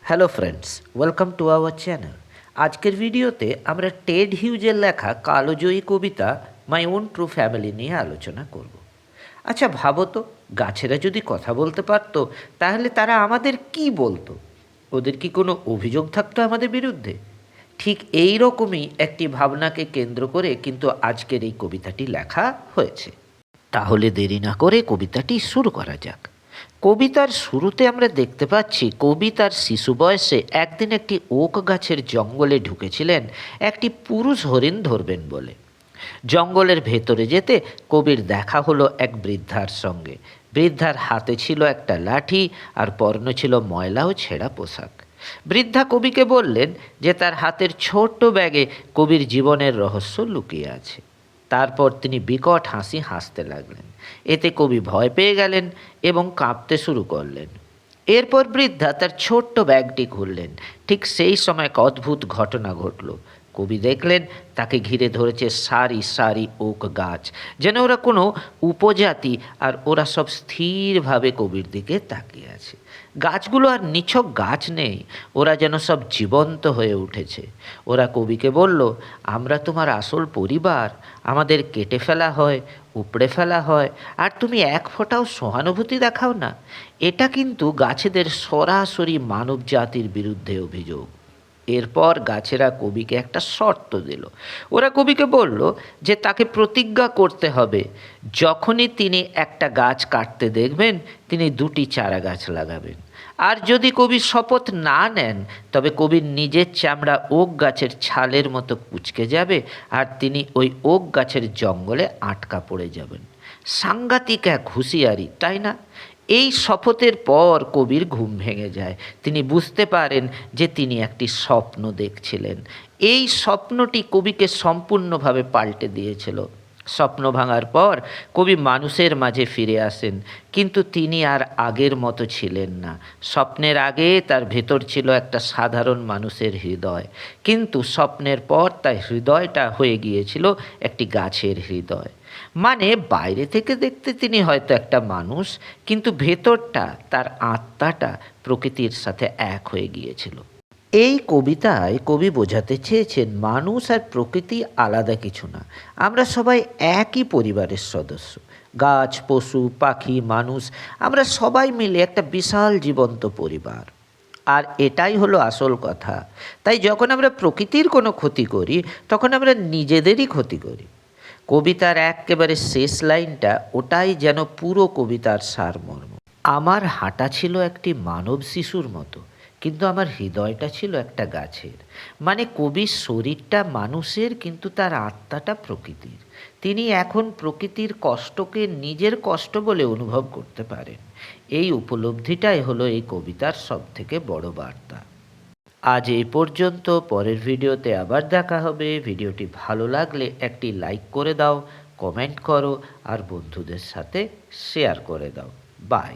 Hello friends, welcome to our channel. আজকের ভিডিওতে আমরা টেড হিউজের লেখা কালজয়ী কবিতা মাই ওন ট্রু ফ্যামিলি নিয়ে আলোচনা করব। আচ্ছা ভাবো তো, গাছেরা যদি কথা বলতে পারতো তাহলে তারা আমাদের কি বলতো? ওদের কি কোনো অভিযোগ থাকতো আমাদের বিরুদ্ধে? ঠিক এই রকমই একটি ভাবনাকে কেন্দ্র করে কিন্তু আজকের এই কবিতাটি লেখা হয়েছে। তাহলে দেরি না করে কবিতাটি শুরু করা যাক। কবিতার শুরুতে আমরা দেখতে পাচ্ছি কবি তার শিশু বয়সে একদিন একটি ওক গাছের জঙ্গলে ঢুকেছিলেন একটি পুরুষ হরিণ ধরবেন বলে। জঙ্গলের ভেতরে যেতে কবির দেখা হলো এক বৃদ্ধার সঙ্গে। বৃদ্ধার হাতে ছিল একটা লাঠি আর পরনে ছিল ময়লা ও ছেঁড়া পোশাক। বৃদ্ধা কবিকে বললেন যে তার হাতের ছোট্ট ব্যাগে কবির জীবনের রহস্য লুকিয়ে আছে। তারপর তিনি বিকট হাসি হাসতে লাগলেন। এতে কবি ভয় পেয়ে গেলেন এবং কাঁপতে শুরু করলেন। এরপর বৃদ্ধা তার ছোট্ট ব্যাগটি খুললেন। ঠিক সেই সময় এক অদ্ভুত ঘটনা ঘটল। কবি দেখলেন তাকে ঘিরে ধরেছে সারি সারি ওক গাছ, যেন ওরা কোনো উপজাতি, আর ওরা সব স্থিরভাবে কবির দিকে তাকিয়ে আছে। গাছগুলো আর নিছক গাছ নেই, ওরা যেন সব জীবন্ত হয়ে উঠেছে। ওরা কবিকে বলল, আমরা তোমার আসল পরিবার, আমাদের কেটে ফেলা হয়, উপড়ে ফেলা হয়, আর তুমি এক ফোঁটাও সহানুভূতি দেখাও না। এটা কিন্তু গাছেদের সরাসরি মানব জাতির বিরুদ্ধে অভিযোগ। এরপর গাছেরা কবিকে একটা শর্ত দিল। ওরা কবিকে বলল যে তাকে প্রতিজ্ঞা করতে হবে, যখনই তিনি একটা গাছ কাটতে দেখবেন তিনি 2টি চারা গাছ লাগাবেন। আর যদি কবি শপথ না নেন তবে কবির নিজের চামড়া ওক গাছের ছালের মতো কুঁচকে যাবে আর তিনি ওই ওক গাছের জঙ্গলে আটকা পড়ে যাবেন। সাংঘাতিক এক হুঁশিয়ারি, তাই না? এই শপথের পর কবির ঘুম ভেঙে যায়। তিনি বুঝতে পারেন যে তিনি একটি স্বপ্ন দেখছিলেন। এই স্বপ্নটি কবিকে সম্পূর্ণভাবে পাল্টে দিয়েছিল। স্বপ্ন ভাঙার পর কবি মানুষের মাঝে ফিরে আসেন, কিন্তু তিনি আর আগের মতো ছিলেন না। স্বপ্নের আগে তার ভেতর ছিল একটা সাধারণ মানুষের হৃদয়, কিন্তু স্বপ্নের পর তার হৃদয়টা হয়ে গিয়েছিল একটি গাছের হৃদয়। মানে বাইরে থেকে দেখতে তিনি হয়তো একটা মানুষ, কিন্তু ভেতরটা, তার আত্মাটা প্রকৃতির সাথে এক হয়ে গিয়েছিল। এই কবিতায় কবি বোঝাতে চেয়েছেন মানুষ আর প্রকৃতি আলাদা কিছু না, আমরা সবাই একই পরিবারের সদস্য। গাছ, পশু, পাখি, মানুষ, আমরা সবাই মিলে একটা বিশাল জীবন্ত পরিবার। আর এটাই হলো আসল কথা। তাই যখন আমরা প্রকৃতির কোনো ক্ষতি করি তখন আমরা নিজেদেরই ক্ষতি করি। কবিতার একেবারে শেষ লাইনটা, ওটাই যেন পুরো কবিতার সারমর্ম। আমার হাঁটা ছিল একটি মানব শিশুর মতো, কিন্তু আমার হৃদয়টা ছিল একটা গাছের। মানে কবির শরীরটা মানুষের, কিন্তু তার আত্মাটা প্রকৃতির। তিনি এখন প্রকৃতির কষ্টকে নিজের কষ্ট বলে অনুভব করতে পারেন। এই উপলব্ধিটাই হলো এই কবিতার সবথেকে বড় বার্তা। আজ এই পর্যন্ত। পরের ভিডিওতে আবার দেখা হবে। ভিডিওটি ভালো লাগলে একটি লাইক করে দাও, কমেন্ট করো আর বন্ধুদের সাথে শেয়ার করে দাও। বাই।